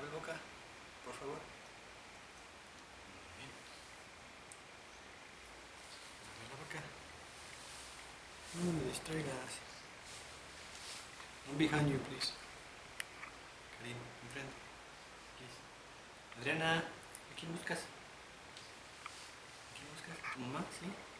Abre boca, por favor. Muy bien. Abre la boca. No me distraigas. I'm behind you, please. Karim, enfrente. Please. Adriana, ¿a quién buscas? ¿A quién buscas? ¿Tu mamá? ¿Sí?